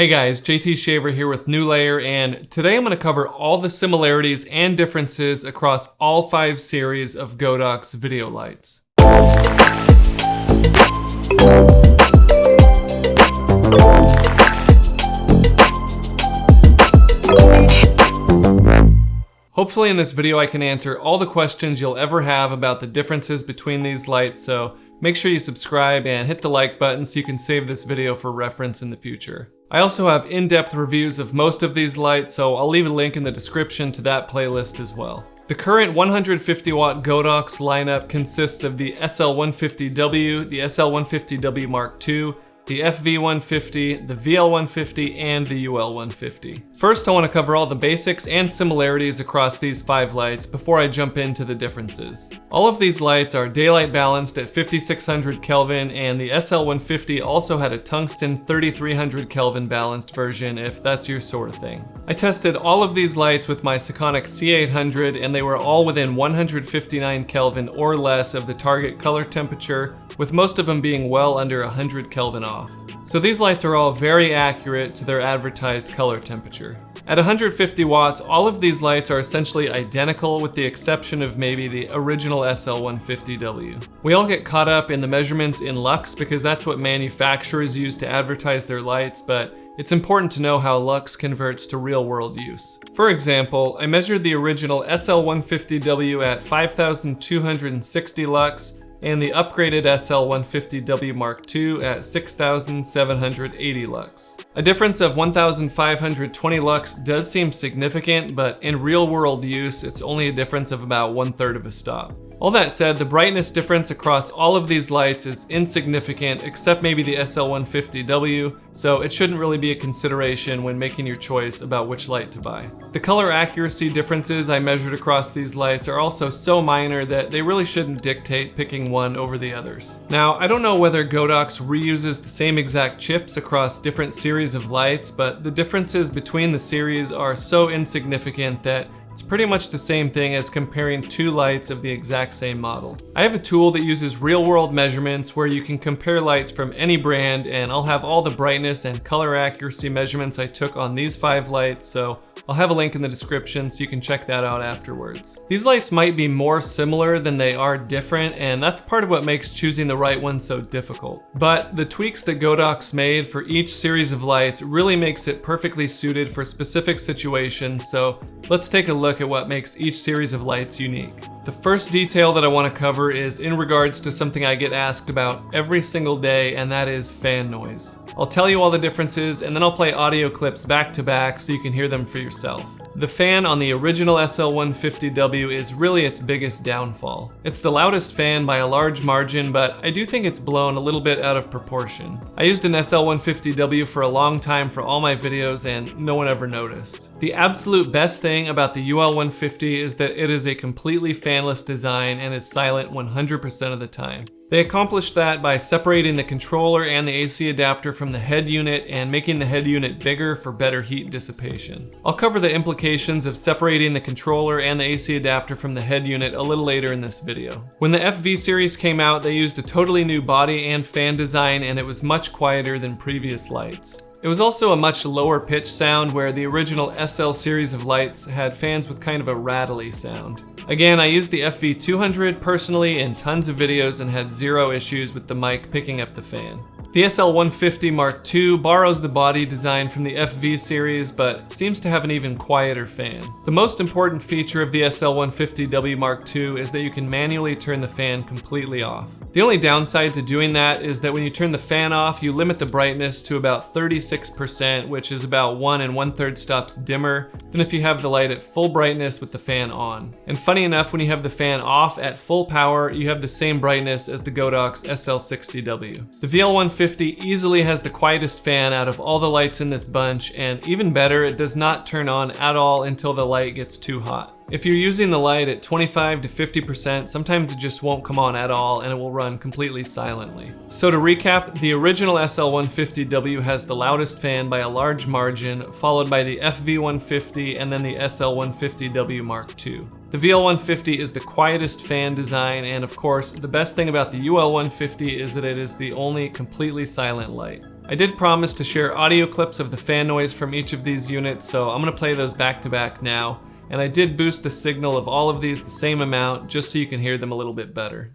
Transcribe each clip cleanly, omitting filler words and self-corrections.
Hey guys, JT Shaver here with New Layer, and today I'm going to cover all the similarities and differences across all 5 series of Godox video lights. Hopefully in this video I can answer all the questions you'll ever have about the differences between these lights, so make sure you subscribe and hit the like button so you can save this video for reference in the future. I also have in-depth reviews of most of these lights, so I'll leave a link in the description to that playlist as well. The current 150 watt Godox lineup consists of the SL150W, the SL150W II, the FV150, the VL150, and the UL150. First, I want to cover all the basics and similarities across these 5 lights before I jump into the differences. All of these lights are daylight balanced at 5600 Kelvin, and the SL150 also had a tungsten 3300 Kelvin balanced version if that's your sort of thing. I tested all of these lights with my Sekonic C800 and they were all within 159 Kelvin or less of the target color temperature, with most of them being well under 100 Kelvin off. So these lights are all very accurate to their advertised color temperature. At 150 watts, all of these lights are essentially identical with the exception of maybe the original SL150W. We all get caught up in the measurements in lux because that's what manufacturers use to advertise their lights, but it's important to know how lux converts to real-world use. For example, I measured the original SL150W at 5260 lux, and the upgraded SL150W II at 6,780 lux. A difference of 1,520 lux does seem significant, but in real-world use, it's only a difference of about 1/3 of a stop. All that said, the brightness difference across all of these lights is insignificant, except maybe the SL150W, so it shouldn't really be a consideration when making your choice about which light to buy. The color accuracy differences I measured across these lights are also so minor that they really shouldn't dictate picking one over the others. Now, I don't know whether Godox reuses the same exact chips across different series of lights, but the differences between the series are so insignificant that it's pretty much the same thing as comparing 2 lights of the exact same model. I have a tool that uses real-world measurements where you can compare lights from any brand, and I'll have all the brightness and color accuracy measurements I took on these 5 lights, so I'll have a link in the description so you can check that out afterwards. These lights might be more similar than they are different, and that's part of what makes choosing the right one so difficult. But the tweaks that Godox made for each series of lights really makes it perfectly suited for specific situations, so let's take a look at what makes each series of lights unique. The first detail that I want to cover is in regards to something I get asked about every single day, and that is fan noise. I'll tell you all the differences and then I'll play audio clips back to back so you can hear them for yourself. The fan on the original SL150W is really its biggest downfall. It's the loudest fan by a large margin, but I do think it's blown a little bit out of proportion. I used an SL150W for a long time for all my videos and no one ever noticed. The absolute best thing about the UL150 is that it is a completely fanless design and is silent 100% of the time. They accomplished that by separating the controller and the AC adapter from the head unit and making the head unit bigger for better heat dissipation. I'll cover the implications of separating the controller and the AC adapter from the head unit a little later in this video. When the FV series came out, they used a totally new body and fan design, and it was much quieter than previous lights. It was also a much lower pitch sound, where the original SL series of lights had fans with kind of a rattly sound. Again, I used the FV200 personally in tons of videos and had 0 issues with the mic picking up the fan. The SL150 II borrows the body design from the FV series, but seems to have an even quieter fan. The most important feature of the SL150W II is that you can manually turn the fan completely off. The only downside to doing that is that when you turn the fan off, you limit the brightness to about 36%, which is about 1 1/3 stops dimmer than if you have the light at full brightness with the fan on. And funny enough, when you have the fan off at full power, you have the same brightness as the Godox SL60W. The VL150 easily has the quietest fan out of all the lights in this bunch, and even better, it does not turn on at all until the light gets too hot. If you're using the light at 25 to 50%, sometimes it just won't come on at all and it will run completely silently. So to recap, the original SL150W has the loudest fan by a large margin, followed by the FV150 and then the SL150W II. The VL150 is the quietest fan design, and of course, the best thing about the UL150 is that it is the only completely silent light. I did promise to share audio clips of the fan noise from each of these units, so I'm gonna play those back to back now. And I did boost the signal of all of these the same amount, just so you can hear them a little bit better.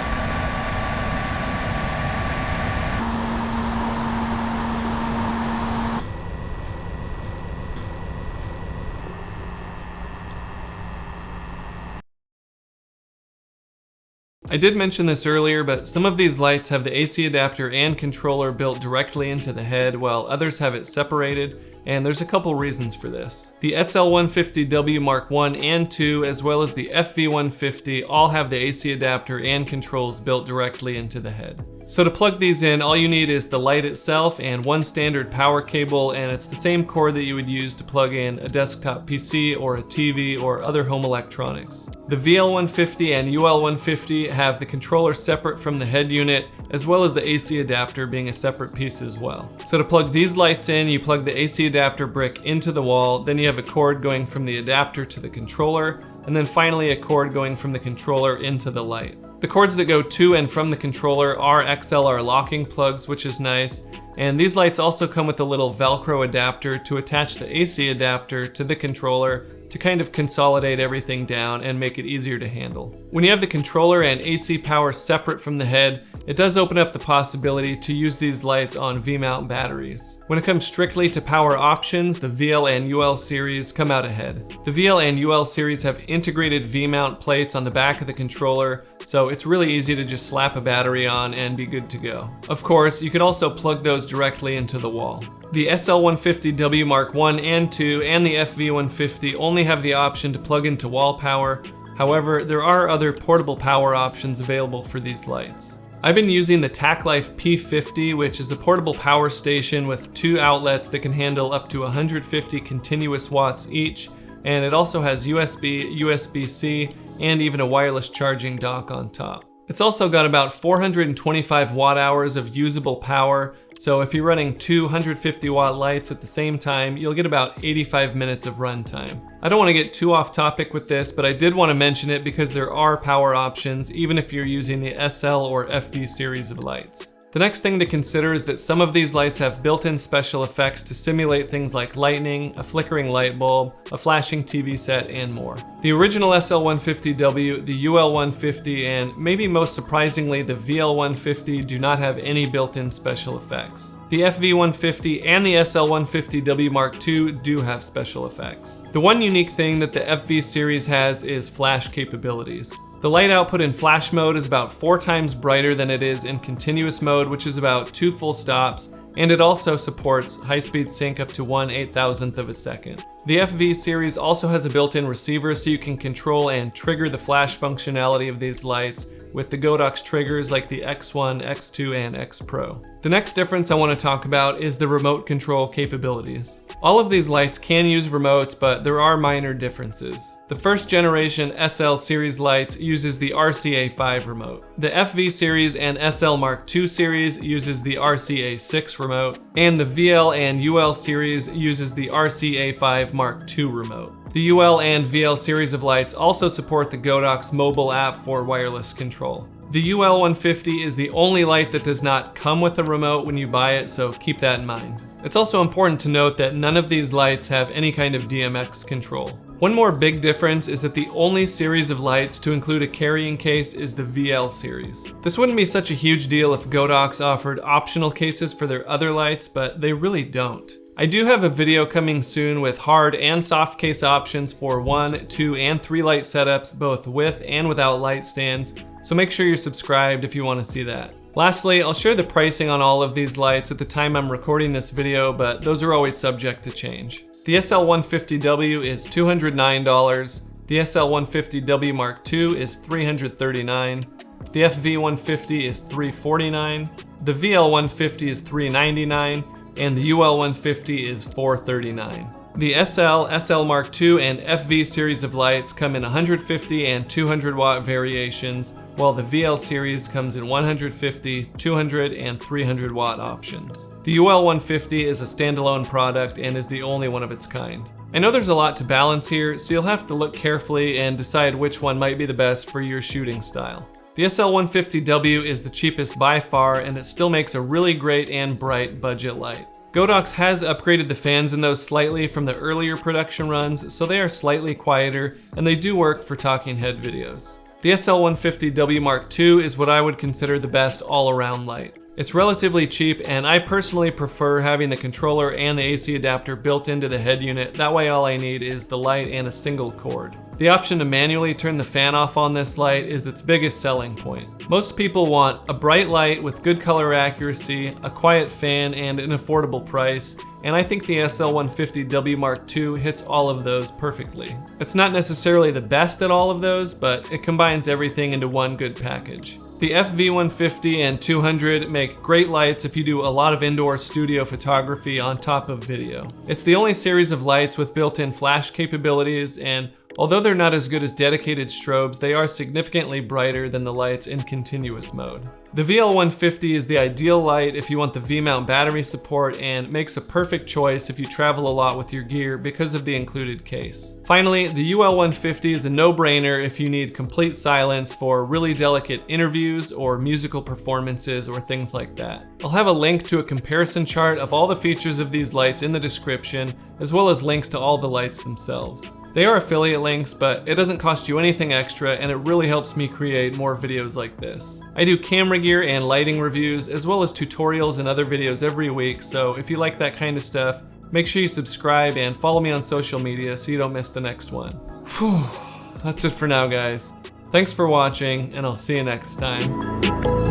I did mention this earlier, but some of these lights have the AC adapter and controller built directly into the head, while others have it separated, and there's a couple reasons for this. The SL150W Mark I and II, as well as the FV150, all have the AC adapter and controls built directly into the head. So to plug these in, all you need is the light itself and one standard power cable, and it's the same cord that you would use to plug in a desktop PC or a TV or other home electronics. The VL150 and UL150 have the controller separate from the head unit, as well as the AC adapter being a separate piece as well. So to plug these lights in, you plug the AC adapter brick into the wall, then you have a cord going from the adapter to the controller, and then finally a cord going from the controller into the light. The cords that go to and from the controller are XLR locking plugs, which is nice, and these lights also come with a little Velcro adapter to attach the AC adapter to the controller to kind of consolidate everything down and make it easier to handle. When you have the controller and AC power separate from the head, it does open up the possibility to use these lights on V-mount batteries. When it comes strictly to power options, the VL and UL series come out ahead. The VL and UL series have integrated V-mount plates on the back of the controller, so it's really easy to just slap a battery on and be good to go. Of course, you could also plug those directly into the wall. The SL150W Mark I and II and the FV150 only have the option to plug into wall power. However, there are other portable power options available for these lights. I've been using the TacLife P50, which is a portable power station with 2 outlets that can handle up to 150 continuous watts each, and it also has USB, USB-C, and even a wireless charging dock on top. It's also got about 425 watt hours of usable power, so if you're running 2 150 watt lights at the same time, you'll get about 85 minutes of runtime. I don't want to get too off topic with this, but I did want to mention it because there are power options even if you're using the SL or FV series of lights. The next thing to consider is that some of these lights have built-in special effects to simulate things like lightning, a flickering light bulb, a flashing TV set, and more. The original SL150W, the UL150, and maybe most surprisingly the VL150 do not have any built-in special effects. The FV150 and the SL150W Mark II do have special effects. The one unique thing that the FV series has is flash capabilities. The light output in flash mode is about 4 times brighter than it is in continuous mode, which is about 2 full stops, and it also supports high-speed sync up to 1/8000th of a second. The FV series also has a built-in receiver so you can control and trigger the flash functionality of these lights with the Godox triggers like the X1, X2, and X Pro. The next difference I want to talk about is the remote control capabilities. All of these lights can use remotes, but there are minor differences. The first generation SL series lights uses the RCA5 remote. The FV series and SL Mark II series uses the RCA6 remote, and the VL and UL series uses the RCA5 Mark II remote. The UL and VL series of lights also support the Godox mobile app for wireless control. The UL150 is the only light that does not come with a remote when you buy it, so keep that in mind. It's also important to note that none of these lights have any kind of DMX control. One more big difference is that the only series of lights to include a carrying case is the VL series. This wouldn't be such a huge deal if Godox offered optional cases for their other lights, but they really don't. I do have a video coming soon with hard and soft case options for 1, 2, and 3 light setups, both with and without light stands, so make sure you're subscribed if you want to see that. Lastly, I'll share the pricing on all of these lights at the time I'm recording this video, but those are always subject to change. The SL150W is $209, the SL150W Mark II is $339, the FV150 is $349, the VL150 is $399, and the UL150 is $439. The SL Mark II, and FV series of lights come in 150 and 200 watt variations, while the VL series comes in 150, 200, and 300 watt options. The UL150 is a standalone product and is the only one of its kind. I know there's a lot to balance here, so you'll have to look carefully and decide which one might be the best for your shooting style. The SL150W is the cheapest by far, and it still makes a really great and bright budget light. Godox has upgraded the fans in those slightly from the earlier production runs, so they are slightly quieter, and they do work for talking head videos. The SL150W Mark II is what I would consider the best all-around light. It's relatively cheap, and I personally prefer having the controller and the AC adapter built into the head unit. That way all I need is the light and a single cord. The option to manually turn the fan off on this light is its biggest selling point. Most people want a bright light with good color accuracy, a quiet fan, and an affordable price, and I think the SL150W Mark II hits all of those perfectly. It's not necessarily the best at all of those, but it combines everything into one good package. The FV150 and 200 make great lights if you do a lot of indoor studio photography on top of video. It's the only series of lights with built-in flash capabilities, and although they're not as good as dedicated strobes, they are significantly brighter than the lights in continuous mode. The VL150 is the ideal light if you want the V-mount battery support, and makes a perfect choice if you travel a lot with your gear because of the included case. Finally, the UL150 is a no-brainer if you need complete silence for really delicate interviews or musical performances or things like that. I'll have a link to a comparison chart of all the features of these lights in the description, as well as links to all the lights themselves. They are affiliate links, but it doesn't cost you anything extra, and it really helps me create more videos like this. I do camera gear and lighting reviews, as well as tutorials and other videos every week, so if you like that kind of stuff, make sure you subscribe and follow me on social media so you don't miss the next one. Whew, that's it for now, guys. Thanks for watching, and I'll see you next time.